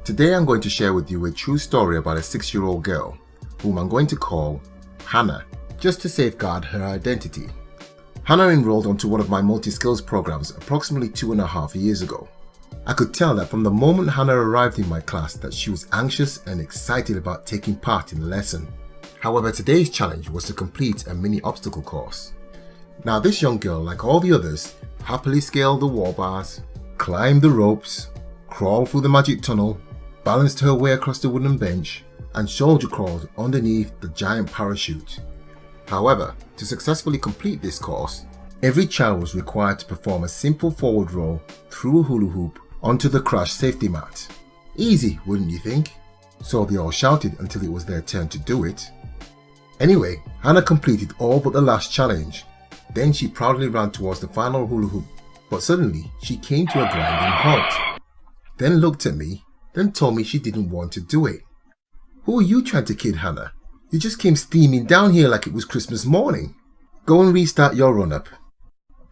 Today I'm going to share with you a true story about a 6-year-old girl, whom I'm going to call Hannah, just to safeguard her identity. Hannah enrolled onto one of my multi-skills programs approximately 2.5 years ago. I could tell that from the moment Hannah arrived in my class that she was anxious and excited about taking part in the lesson. However, today's challenge was to complete a mini obstacle course. Now this young girl, like all the others, happily scaled the wall bars, climbed the ropes, crawled through the magic tunnel, balanced her way across the wooden bench, and shoulder crawled underneath the giant parachute. However, to successfully complete this course, every child was required to perform a simple forward roll through a hula hoop onto the crash safety mat. Easy, wouldn't you think? So they all shouted until it was their turn to do it. Anyway, Hannah completed all but the last challenge. Then she proudly ran towards the final hula hoop, but suddenly she came to a grinding halt. Then looked at me, then told me she didn't want to do it. Who are you trying to kid, Hannah? You just came steaming down here like it was Christmas morning. Go and restart your run-up.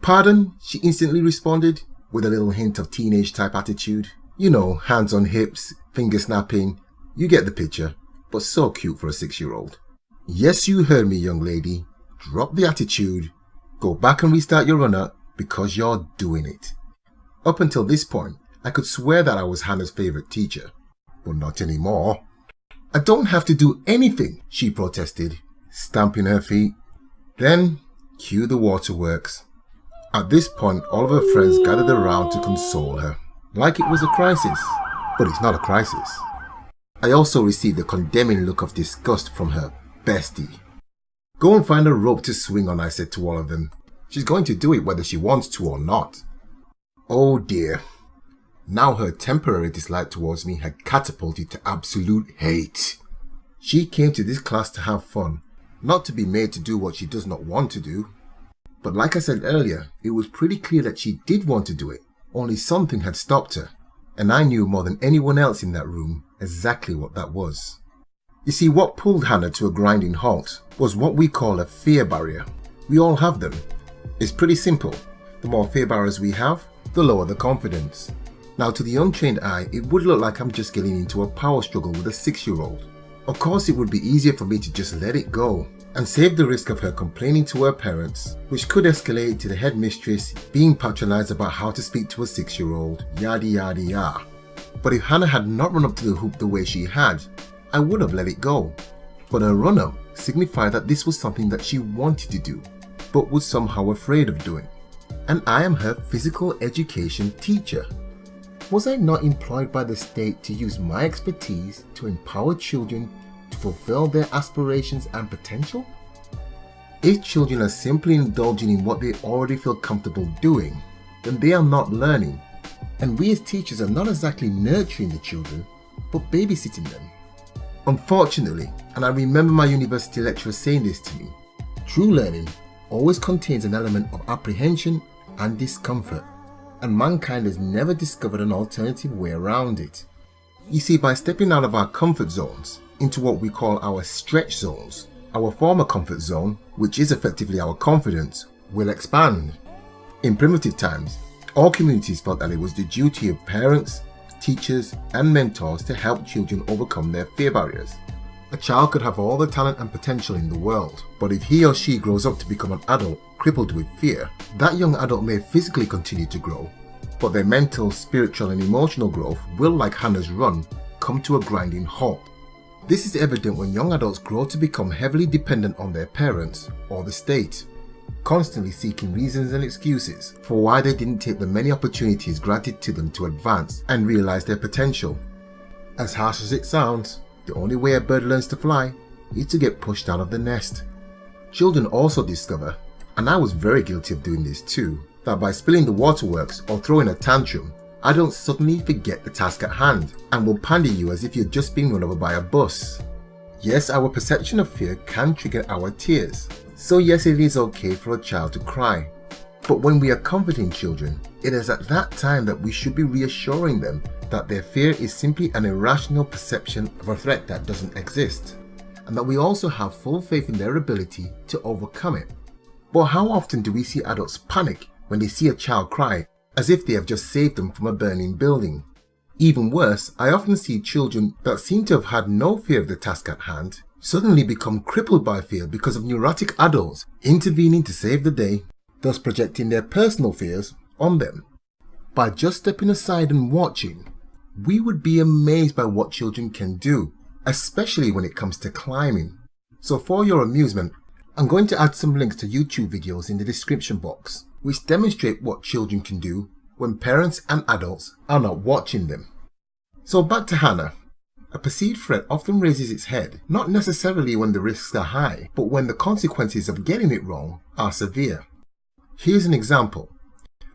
Pardon? She instantly responded, with a little hint of teenage-type attitude. You know, hands on hips, finger snapping. You get the picture, but so cute for a 6-year-old. Yes, you heard me, young lady. Drop the attitude. Go back and restart your run-up because you're doing it. Up until this point, I could swear that I was Hannah's favourite teacher, but not anymore. I don't have to do anything, she protested, stamping her feet. Then, cue the waterworks. At this point, all of her friends gathered around to console her, like it was a crisis, but it's not a crisis. I also received a condemning look of disgust from her bestie. Go and find a rope to swing on, I said to all of them. She's going to do it whether she wants to or not. Oh dear. Now her temporary dislike towards me had catapulted to absolute hate. She came to this class to have fun, not to be made to do what she does not want to do. But like I said earlier, it was pretty clear that she did want to do it, only something had stopped her, and I knew more than anyone else in that room exactly what that was. You see, what pulled Hannah to a grinding halt was what we call a fear barrier. We all have them. It's pretty simple. The more fear barriers we have, the lower the confidence. Now to the untrained eye, it would look like I'm just getting into a power struggle with a 6-year-old. Of course it would be easier for me to just let it go and save the risk of her complaining to her parents, which could escalate to the headmistress being patronized about how to speak to a 6-year-old, yada yada yada. But if Hannah had not run up to the hoop the way she had, I would have let it go. But her run-up signified that this was something that she wanted to do, but was somehow afraid of doing. And I am her physical education teacher. Was I not employed by the state to use my expertise to empower children to fulfill their aspirations and potential? If children are simply indulging in what they already feel comfortable doing, then they are not learning, and we as teachers are not exactly nurturing the children, but babysitting them. Unfortunately, and I remember my university lecturer saying this to me, true learning always contains an element of apprehension and discomfort, and mankind has never discovered an alternative way around it. You see, by stepping out of our comfort zones into what we call our stretch zones, our former comfort zone, which is effectively our confidence, will expand. In primitive times, all communities felt that it was the duty of parents, teachers, and mentors to help children overcome their fear barriers. A child could have all the talent and potential in the world, but if he or she grows up to become an adult crippled with fear, that young adult may physically continue to grow, but their mental, spiritual, and emotional growth will, like Hannah's run, come to a grinding halt. This is evident when young adults grow to become heavily dependent on their parents or the state, constantly seeking reasons and excuses for why they didn't take the many opportunities granted to them to advance and realize their potential. As harsh as it sounds, the only way a bird learns to fly is to get pushed out of the nest. Children also discover, and I was very guilty of doing this too, that by spilling the waterworks or throwing a tantrum, adults suddenly forget the task at hand and will pander you as if you'd just been run over by a bus. Yes, our perception of fear can trigger our tears, so yes, it is okay for a child to cry. But when we are comforting children, It is at that time that we should be reassuring them that their fear is simply an irrational perception of a threat that doesn't exist, and that we also have full faith in their ability to overcome it. But how often do we see adults panic when they see a child cry as if they have just saved them from a burning building? Even worse, I often see children that seem to have had no fear of the task at hand suddenly become crippled by fear because of neurotic adults intervening to save the day, thus projecting their personal fears on them. By just stepping aside and watching, we would be amazed by what children can do, especially when it comes to climbing. So for your amusement, I'm going to add some links to YouTube videos in the description box, which demonstrate what children can do when parents and adults are not watching them. So back to Hannah. A perceived threat often raises its head, not necessarily when the risks are high, but when the consequences of getting it wrong are severe. Here's an example.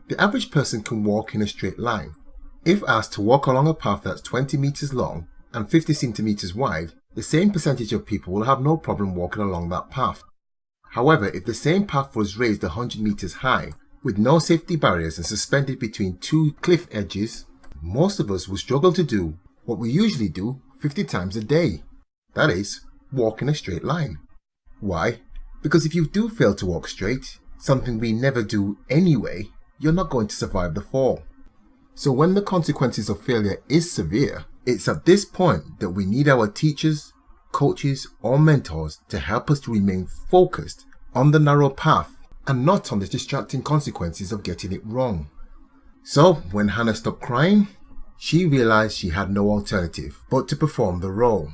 The average person can walk in a straight line. If asked to walk along a path that's 20 meters long and 50 centimeters wide, the same percentage of people will have no problem walking along that path. However, if the same path was raised 100 meters high, with no safety barriers and suspended between two cliff edges, most of us will struggle to do what we usually do 50 times a day. That is, walk in a straight line. Why? Because if you do fail to walk straight, something we never do anyway, you're not going to survive the fall. So when the consequences of failure is severe, it's at this point that we need our teachers, coaches, or mentors to help us to remain focused on the narrow path and not on the distracting consequences of getting it wrong. So when Hannah stopped crying, she realized she had no alternative but to perform the role.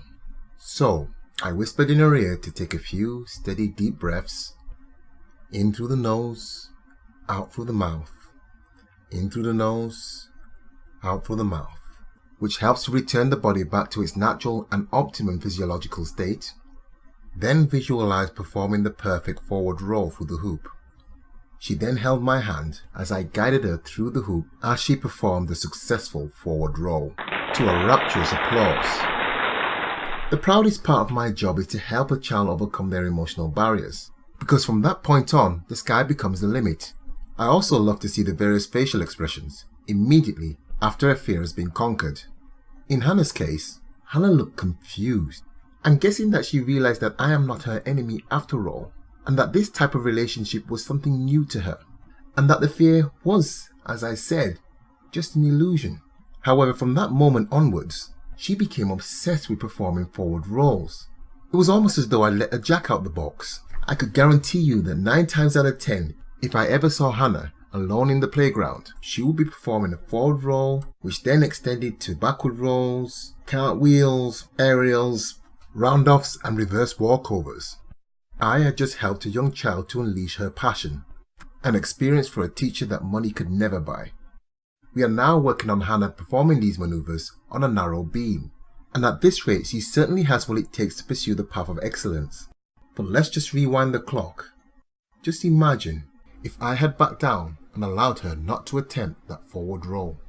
So I whispered in her ear to take a few steady deep breaths, in through the nose, out through the mouth, in through the nose, out through the mouth, which helps to return the body back to its natural and optimum physiological state. Then visualize performing the perfect forward roll through the hoop. She then held my hand as I guided her through the hoop as she performed the successful forward roll, to a rapturous applause. The proudest part of my job is to help a child overcome their emotional barriers, because from that point on, the sky becomes the limit. I also love to see the various facial expressions immediately after a fear has been conquered. In Hannah's case, Hannah looked confused. I'm guessing that she realized that I am not her enemy after all, and that this type of relationship was something new to her, and that the fear was, as I said, just an illusion. However, from that moment onwards, she became obsessed with performing forward rolls. It was almost as though I let a jack out the box. I could guarantee you that 9 times out of 10, if I ever saw Hannah alone in the playground, she would be performing a forward roll, which then extended to backward rolls, cartwheels, aerials, round-offs and reverse walkovers. I had just helped a young child to unleash her passion, an experience for a teacher that money could never buy. We are now working on Hannah performing these maneuvers on a narrow beam, and at this rate she certainly has what it takes to pursue the path of excellence. But let's just rewind the clock. Just imagine if I had backed down and allowed her not to attempt that forward roll.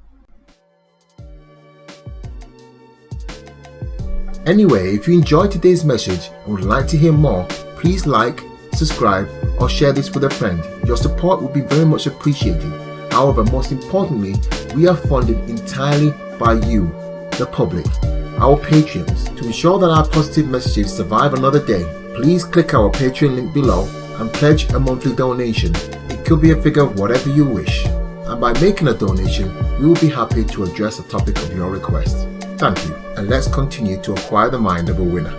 Anyway, if you enjoyed today's message and would like to hear more, please like, subscribe, or share this with a friend. Your support would be very much appreciated. However, most importantly, we are funded entirely by you, the public, our patrons. To ensure that our positive messages survive another day, please click our Patreon link below and pledge a monthly donation. It could be a figure of whatever you wish. And by making a donation, we will be happy to address a topic of your request. Thank you, and let's continue to acquire the mind of a winner.